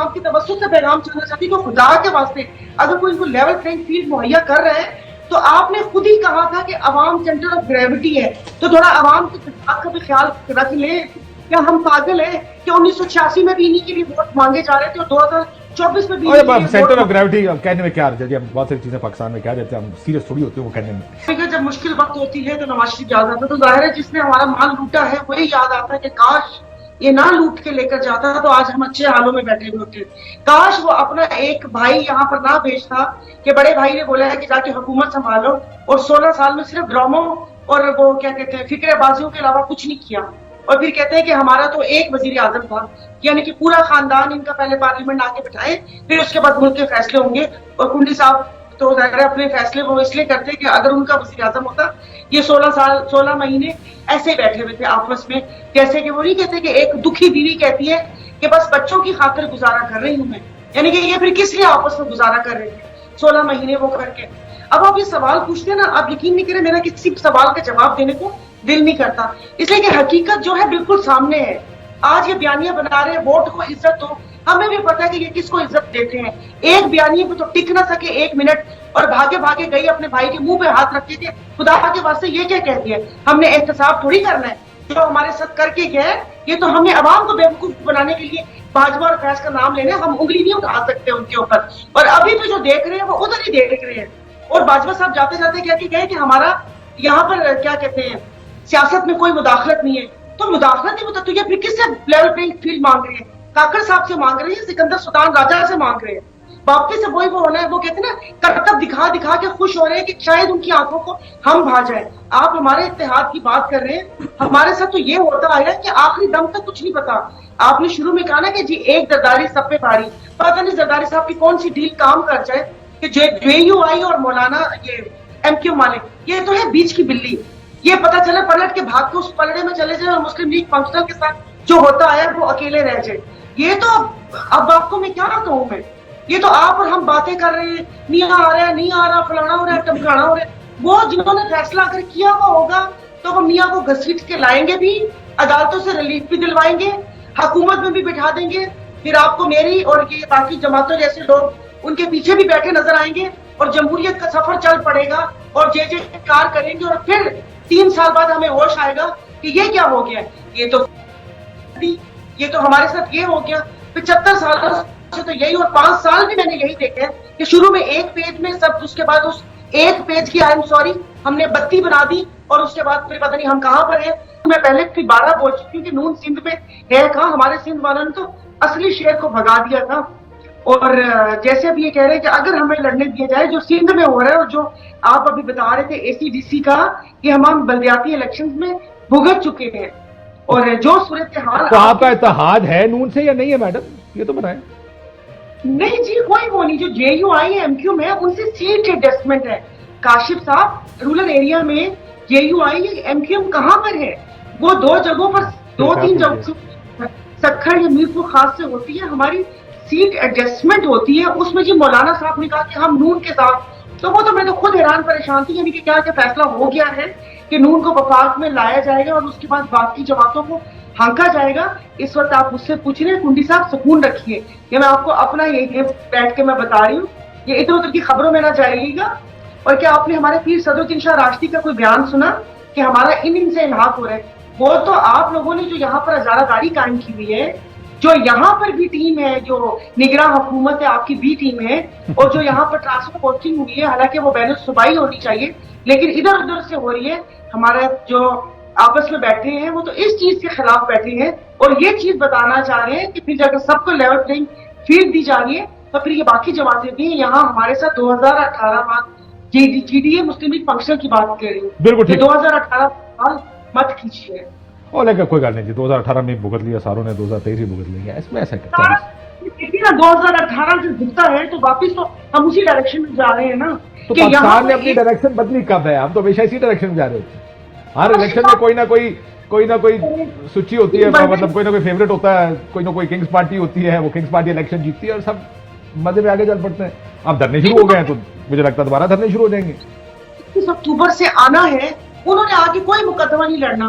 آپ کی توسط سے پیغام چلنا چاہتی ہوں کہ خدا کے واسطے اگر کوئی ان کو لیول پلینگ فیلڈ مہیا کر رہا ہے تو آپ نے خود ہی کہا تھا کہ عوام سینٹر آف گریوٹی ہے، تو تھوڑا عوام کے حق کا بھی خیال رکھ لیں. کیا ہم پاگل ہیں کہ 1986 میں بھی انہیں کے لیے ووٹ مانگے جا رہے تھے اور 2024 میں بھی انہیں کے لیے سینٹر آف گریوٹی کہنے میں کیا جی، ہم بہت ساری چیزیں پاکستان میں کہہ دیتے ہیں، ہم سیریس تھوڑی ہوتی ہے وہ کہنے میں. جب مشکل وقت ہوتی ہے تو نواز شریف یاد آتا ہے، تو ظاہر ہے جس نے ہمارا مال لوٹا ہے وہی یاد آتا ہے کہ کاش یہ نہ لوٹ کے لے کر جاتا تو آج ہم اچھے حالوں میں بیٹھے ہوئے ہوتے. کاش وہ اپنا ایک بھائی یہاں پر نہ بھیجتا کہ بڑے بھائی نے بولا ہے کہ جا کے حکومت سنبھالو، اور 16 سال میں صرف ڈراموں اور وہ کیا کہتے ہیں فکر بازیوں کے علاوہ کچھ نہیں کیا. اور پھر کہتے ہیں کہ ہمارا تو ایک وزیر اعظم تھا، یعنی کہ پورا خاندان ان کا پہلے پارلیمنٹ آ کے بٹھائے پھر اس کے بعد ملک کے فیصلے ہوں گے. اور کنڈی صاحب تو ظاہر اپنے فیصلے وہ اس لیے کرتے کہ اگر ان کا وزیر اعظم ہوتا یہ 16 مہینے ایسے بیٹھے ہوئے تھے آپس میں، جیسے کہ وہ نہیں کہتے کہ ایک دکھی بیوی کہتی ہے کہ بس بچوں کی خاطر گزارا کر رہی ہوں میں، یعنی کہ یہ پھر کس لیے آپس میں گزارا کر رہے تھے 16 مہینے وہ کر کے. اب آپ یہ سوال پوچھتے ہیں نا، آپ یقین نہیں کریں میرا کسی سوال کا جواب دینے کو دل نہیں کرتا، اس لیے کہ حقیقت جو ہے بالکل سامنے ہے. آج یہ بیانیہ بنا رہے ہیں ووٹ کو عزت دو، ہمیں بھی پتا ہے کہ یہ کس کو عزت دیتے ہیں. ایک بیانیے پہ تو ٹک نہ سکے 1 منٹ اور بھاگے بھاگے گئی اپنے بھائی کے منہ پہ ہاتھ رکھ کے خدا کے واسطے یہ کیا کہتی ہے ہم نے احتساب تھوڑی کرنا ہے. جو ہمارے ساتھ کر کے گئے یہ تو ہم نے عوام کو بیوقوف بنانے کے لیے باجوہ اور فیض کا نام لینے، ہم انگلی نہیں اٹھا سکتے ان کے اوپر. اور ابھی بھی جو دیکھ رہے ہیں وہ ادھر ہی دیکھ رہے ہیں. اور باجوہ صاحب جاتے جاتے کہہ کے گئے کہ ہمارا یہاں پر کیا کہتے ہیں سیاست میں کوئی مداخلت نہیں ہے. تو مداخلت نہیں ہوتا تو یہ پھر کس سے لیول پلینگ فیلڈ مانگ رہے ہیں؟ کاکڑ صاحب سے مانگ رہے ہیں، سکندر سلطان راجہ سے مانگ رہے ہیں. واپس سے وہی وہ ہونا ہے، وہ کہتے ہیں نا کرتب دکھا دکھا کے خوش ہو رہے ہیں کہ شاید ان کی آنکھوں کو ہم بھا جائیں. آپ ہمارے اتحاد کی بات کر رہے ہیں، ہمارے ساتھ تو یہ ہوتا آیا کہ آخری دم تک کچھ نہیں پتا. آپ نے شروع میں کہا نا کہ جی ایک زرداری سب پہ بھاری، پتہ نہیں زرداری صاحب کی کون سی ڈیل کام کر جائے کہ جے یو آئی اور مولانا یہ ایم کیو مالک یہ تو ہے بیچ کی بلی. یہ پتا چلے پلٹ کے بھاگ کے اس پلڑے میں چلے جائے اور مسلم لیگ فنکشنل کے ساتھ جو ہوتا آیا وہ اکیلے رہ جائے. یہ تو اب آپ کو میں کیا نہ کہوں میں، یہ تو آپ اور ہم باتیں کر رہے ہیں نہیں آ رہا ہے نہیں آ رہا فلانا ہو رہا ہے ٹمکانا ہو رہا ہے. وہ جنہوں نے فیصلہ اگر کیا ہوا ہوگا تو وہ میاں کو گھسیٹ کے لائیں گے بھی، عدالتوں سے ریلیف بھی دلوائیں گے، حکومت میں بھی بٹھا دیں گے. پھر آپ کو میری اور یہ باقی جماعتوں جیسے لوگ ان کے پیچھے بھی بیٹھے نظر آئیں گے اور جمہوریت کا سفر چل پڑے گا اور جے کار کریں گے. اور پھر 3 سال بعد ہمیں ہوش آئے گا کہ یہ کیا ہو گیا، یہ تو ہمارے ساتھ یہ ہو گیا. 75 سال سے تو یہی، اور 5 سال بھی میں نے یہی دیکھا ہے کہ شروع میں ایک پیج میں سب، اس کے بعد اس ایک پیج کی آئی ایم سوری ہم نے 32 بنا دی اور اس کے بعد پھر پتہ نہیں ہم کہاں پر ہیں. میں پہلے پھر 12 بول چکی ہوں کہ نون سندھ میں ہے کہاں، ہمارے سندھ والوں نے تو اصلی شیر کو بھگا دیا تھا. اور جیسے اب یہ کہہ رہے ہیں کہ اگر ہمیں لڑنے دیا جائے جو سندھ میں ہو رہا ہے اور جو آپ ابھی بتا رہے تھے اے سی ڈی سی کا کہ ہم بلدیاتی الیکشن میں بھگت چکے ہیں اور جو صورتحال تو آپ کا اتحاد ہے نون سے یا نہیں ہے میڈم، یہ تو بتائیں. نہیں جی کوئی وہ نہیں، جو جے یو آئی ایم کیو میں ان سے سیٹ ایڈجسٹمنٹ ہے. کاشف صاحب رورل ایریا میں جے یو آئی ایم کیو کہاں پر ہے؟ وہ 2 جگہوں پر 2-3 جگہوں سکھڑ یا میر پور خاص سے ہوتی ہے ہماری سیٹ ایڈجسٹمنٹ ہوتی ہے. اس میں جی مولانا صاحب نے کہا کہ ہم نون کے ساتھ، تو وہ تو میں تو خود حیران پریشان تھی، یعنی کہ کیا فیصلہ ہو گیا ہے کہ نون کو وفاق میں لایا جائے گا اور اس کے بعد باقی جماعتوں کو ہانکا جائے گا. اس وقت آپ مجھ سے پوچھ رہے ہیں کنڈی صاحب سکون رکھیے، یہ میں آپ کو اپنا یہ بیٹھ کے میں بتا رہی ہوں، یہ ادھر ادھر کی خبروں میں نہ جائے گا. اور کیا آپ نے ہمارے پیر صدرالدین شاہ راشدی کا کوئی بیان سنا کہ ہمارا ان سے الحاق ہو رہا ہے؟ وہ تو آپ لوگوں نے جو یہاں پر ہزارہ داری قائم کی ہوئی ہے، جو یہاں پر بھی ٹیم ہے، جو نگراں حکومت ہے آپ کی بھی ٹیم ہے، اور جو یہاں پر ٹرانسفر پوسٹنگ ہوئی ہے حالانکہ وہ بین الصوبائی ہونی چاہیے لیکن ادھر ادھر سے ہو رہی ہے. ہمارا جو آپس میں بیٹھے ہیں وہ تو اس چیز کے خلاف بیٹھے ہیں اور یہ چیز بتانا چاہ رہے ہیں کہ پھر اگر سب کو لیول پلینگ فیلڈ دی جا رہی ہے تو پھر یہ باقی جماعتیں بھی ہیں یہاں ہمارے ساتھ 2018 بعد G D A Muslim League function کی بات کر رہی ہوں. بالکل 2018 سال مت کھینچیے. اور لے کر کوئی گل نہیں جی، 2018 میں بھگت لیا ساروں نے، 2023 میں بھگت لیا، اس میں ایسا کیا 2018 سے دکھتا ہے تو واپس تو ہم اسی ڈائریکشن میں جا رہے ہیں نا. تو پاکستان نے اپنی ڈائریکشن بدلی کب ہے؟ ہم تو ہمیشہ اسی ڈائریکشن میں جا رہے ہوتے ہیں. ہر الیکشن میں کوئی نہ کوئی سچی ہوتی ہے، مطلب کوئی نہ کوئی فیوریٹ ہوتا ہے، کوئی نہ کوئی کنگز پارٹی ہوتی ہے، وہ کنگز پارٹی الیکشن جیتتی ہے اور سب مزے میں آگے چل پڑتے ہیں. اب دھرنے شروع ہو گئے ہیں تو مجھے لگتا ہے دوبارہ دھرنے شروع ہو جائیں گے. 21 اکتوبر سے آنا ہے، انہوں نے آگے کوئی مقدمہ نہیں لڑنا،